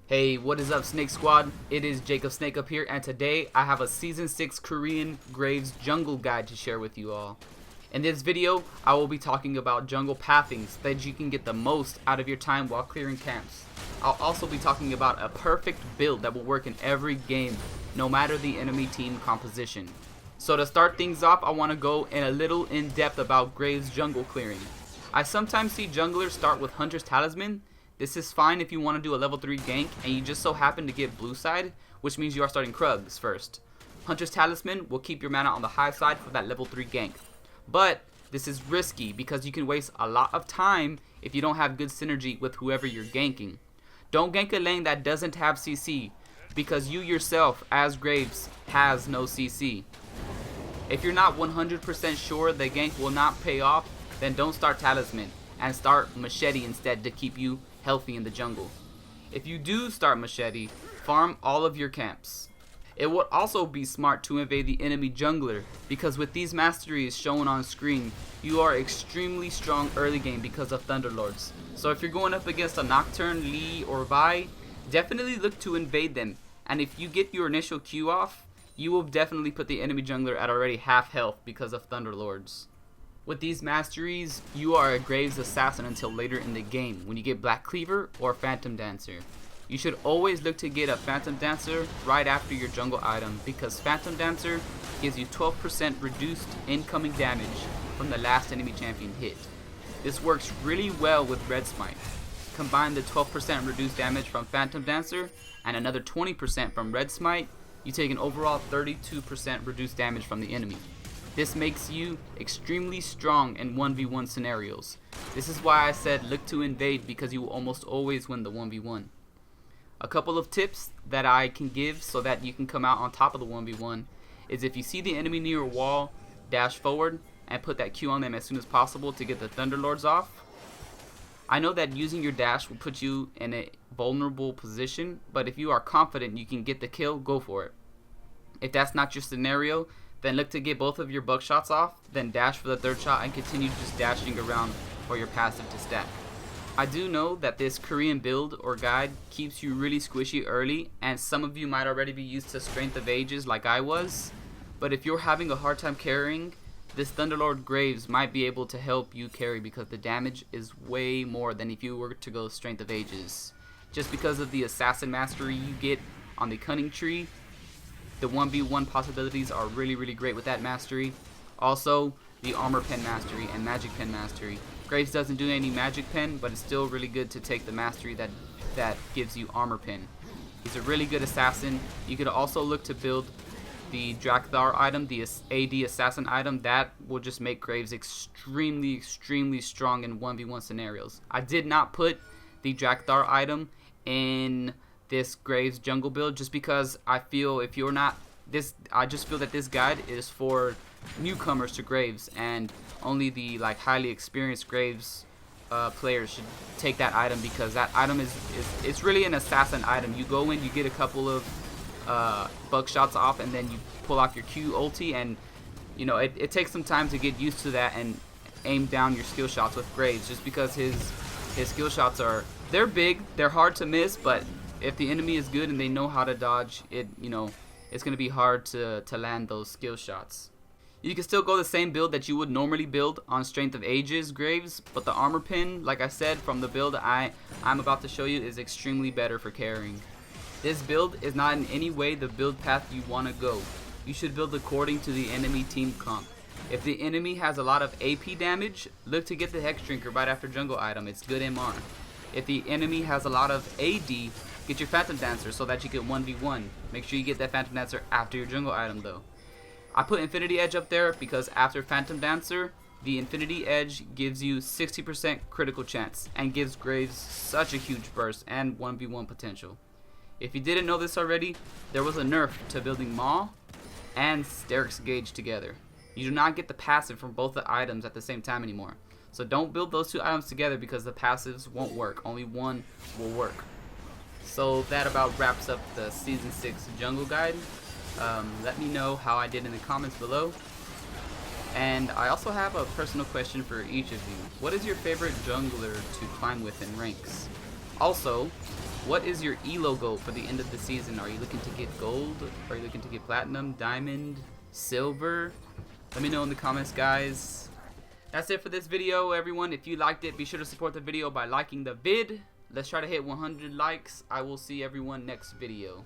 Hey, what is up, Snake Squad? It is Jacob Snake up here, and today I have a Season 6 Korean Graves jungle guide to share with you all. In this video, I will be talking about jungle pathing so that you can get the most out of your time while clearing camps. I'll also be talking about a perfect build that will work in every game, no matter the enemy team composition. So to start things off, I want to go in a little in depth about Graves jungle clearing. I sometimes see junglers start with Hunter's Talisman. This is fine if you want to do a level 3 gank and you just so happen to get blue side, which means you are starting Krugs first. Hunter's Talisman will keep your mana on the high side for that level 3 gank. But this is risky because you can waste a lot of time if you don't have good synergy with whoever you're ganking. Don't gank a lane that doesn't have CC because you yourself as Graves has no CC. If you're not 100% sure the gank will not pay off, then don't start Talisman and start Machete instead to keep you healthy in the jungle. If you do start Machete, farm all of your camps. It would also be smart to invade the enemy jungler because with these masteries shown on screen, you are extremely strong early game because of Thunderlords. So if you're going up against a Nocturne, Lee, or Vi, definitely look to invade them. And if you get your initial Q off, you will definitely put the enemy jungler at already half health because of Thunderlords. With these masteries, you are a Graves assassin until later in the game when you get Black Cleaver or Phantom Dancer. You should always look to get a Phantom Dancer right after your jungle item because Phantom Dancer gives you 12% reduced incoming damage from the last enemy champion hit. This works really well with Red Smite. Combine the 12% reduced damage from Phantom Dancer and another 20% from Red Smite, you take an overall 32% reduced damage from the enemy. This makes you extremely strong in 1v1 scenarios. This is why I said look to invade because you will almost always win the 1v1. A couple of tips that I can give so that you can come out on top of the 1v1 is if you see the enemy near a wall, dash forward and put that Q on them as soon as possible to get the Thunderlords off. I know that using your dash will put you in a vulnerable position, but if you are confident you can get the kill, go for it. If that's not your scenario, then look to get both of your buckshots off, then dash for the third shot and continue just dashing around for your passive to stack. I do know that this Korean build or guide keeps you really squishy early, and some of you might already be used to Strength of Ages like I was, but if you're having a hard time carrying, this Thunderlord Graves might be able to help you carry because the damage is way more than if you were to go Strength of Ages. Just because of the Assassin Mastery you get on the Cunning Tree, the 1v1 possibilities are really great with that mastery. Also, the Armor Pen Mastery and Magic Pen Mastery. Graves doesn't do any Magic Pen, but it's still really good to take the mastery that gives you Armor Pen. He's a really good assassin. You could also look to build the Drakthar item, the AD Assassin item. That will just make Graves extremely strong in 1v1 scenarios. I did not put the Drakthar item in this Graves jungle build just because I feel if you're not this, I just feel that this guide is for newcomers to Graves and only the highly experienced Graves players should take that item because that item it's really an assassin item. You go in, you get a couple of buckshots off, and then you pull off your Q ulti, and you know it takes some time to get used to that and aim down your skill shots with Graves just because his skill shots they're big, they're hard to miss, but if the enemy is good and they know how to dodge it, it's going to be hard to land those skill shots. You can still go the same build that you would normally build on Strength of Ages Graves, but the Armor Pin, like I said, from the build I'm about to show you is extremely better for carrying. This build is not in any way the build path you want to go. You should build according to the enemy team comp. If the enemy has a lot of AP damage, look to get the Hex Drinker right after jungle item. It's good MR. If the enemy has a lot of AD, get your Phantom Dancer so that you get 1v1. Make sure you get that Phantom Dancer after your jungle item though. I put Infinity Edge up there because after Phantom Dancer, the Infinity Edge gives you 60% critical chance and gives Graves such a huge burst and 1v1 potential. If you didn't know this already, there was a nerf to building Maw and Steric's Gauge together. You do not get the passive from both the items at the same time anymore. So don't build those two items together because the passives won't work. Only one will work. So that about wraps up the Season 6 Jungle Guide. Let me know how I did in the comments below. And I also have a personal question for each of you. What is your favorite jungler to climb with in ranks? Also, What is your elo goal for the end of the season? Are you looking to get gold? Are you looking to get platinum, diamond, silver? Let me know in the comments, guys. That's it for this video, everyone. If you liked it, be sure to support the video by liking the vid. Let's try to hit 100 likes. I will see everyone next video.